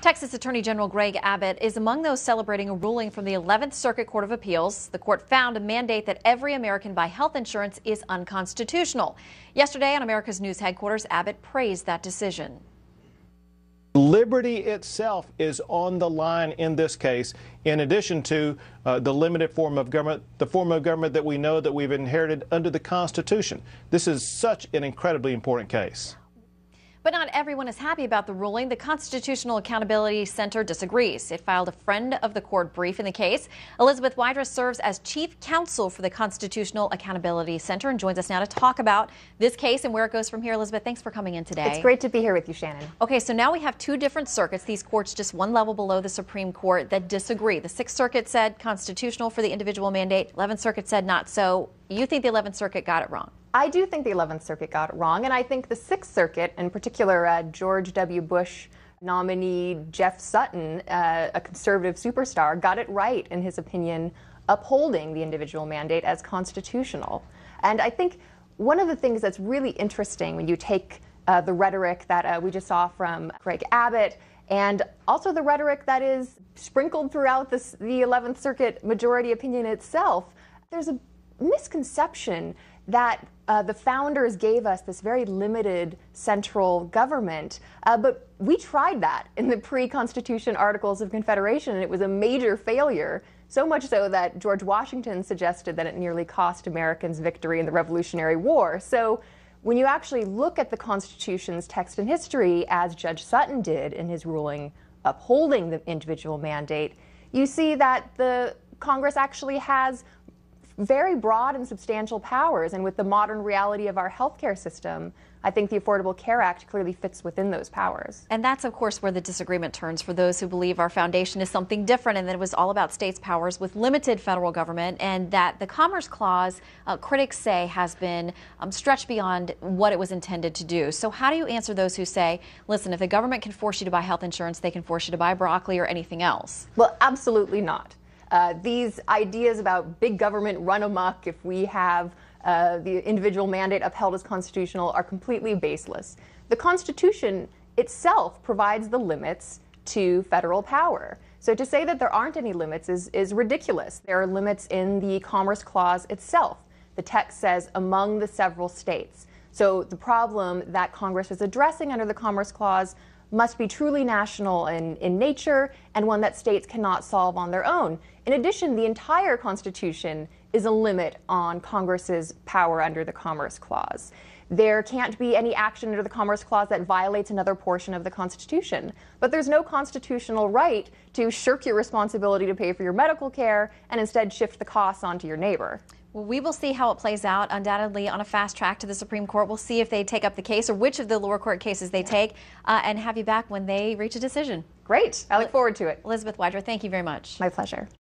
Texas Attorney General Greg Abbott is among those celebrating a ruling from the 11th Circuit Court of Appeals. The court found a mandate that every American buy health insurance is unconstitutional. Yesterday on America's News headquarters, Abbott praised that decision. Liberty itself is on the line in this case, in addition to the limited form of government, the form of government that we know that we've inherited under the Constitution. This is such an incredibly important case. But not everyone is happy about the ruling. The Constitutional Accountability Center disagrees. It filed a friend of the court brief in the case. Elizabeth Wydra serves as chief counsel for the Constitutional Accountability Center and joins us now to talk about this case and where it goes from here. Elizabeth, thanks for coming in today. It's great to be here with you, Shannon. Okay, so now we have two different circuits, these courts just one level below the Supreme Court, that disagree. The 6th Circuit said constitutional for the individual mandate. 11th Circuit said not so. You think the 11th Circuit got it wrong? I do think the 11th Circuit got it wrong, and I think the 6th Circuit, in particular George W. Bush nominee Jeff Sutton, a conservative superstar, got it right in his opinion, upholding the individual mandate as constitutional. And I think one of the things that's really interesting when you take the rhetoric that we just saw from Greg Abbott, and also the rhetoric that is sprinkled throughout the 11th Circuit majority opinion itself, there's a misconception that the founders gave us this very limited central government, but we tried that in the pre-Constitution Articles of Confederation, and it was a major failure, so much so that George Washington suggested that it nearly cost Americans victory in the Revolutionary War. So when you actually look at the Constitution's text and history, as Judge Sutton did in his ruling upholding the individual mandate, you see that the Congress actually has very broad and substantial powers, and with the modern reality of our healthcare system, I think the Affordable Care Act clearly fits within those powers. And that's, of course, where the disagreement turns for those who believe our foundation is something different and that it was all about states' powers with limited federal government, and that the Commerce Clause, critics say, has been stretched beyond what it was intended to do. So how do you answer those who say, listen, if the government can force you to buy health insurance, they can force you to buy broccoli or anything else? Well, absolutely not. These ideas about big government run amok if we have the individual mandate upheld as constitutional are completely baseless. The Constitution itself provides the limits to federal power. So to say that there aren't any limits is ridiculous. There are limits in the Commerce Clause itself. The text says among the several states. So the problem that Congress is addressing under the Commerce Clause must be truly national in nature and one that states cannot solve on their own. In addition, the entire Constitution is a limit on Congress's power under the Commerce Clause. There can't be any action under the Commerce Clause that violates another portion of the Constitution. But there's no constitutional right to shirk your responsibility to pay for your medical care and instead shift the costs onto your neighbor. Well, we will see how it plays out, undoubtedly on a fast track to the Supreme Court. We'll see if they take up the case or which of the lower court cases they take, and have you back when they reach a decision. Great. I look forward to it. Elizabeth Wydra, thank you very much. My pleasure.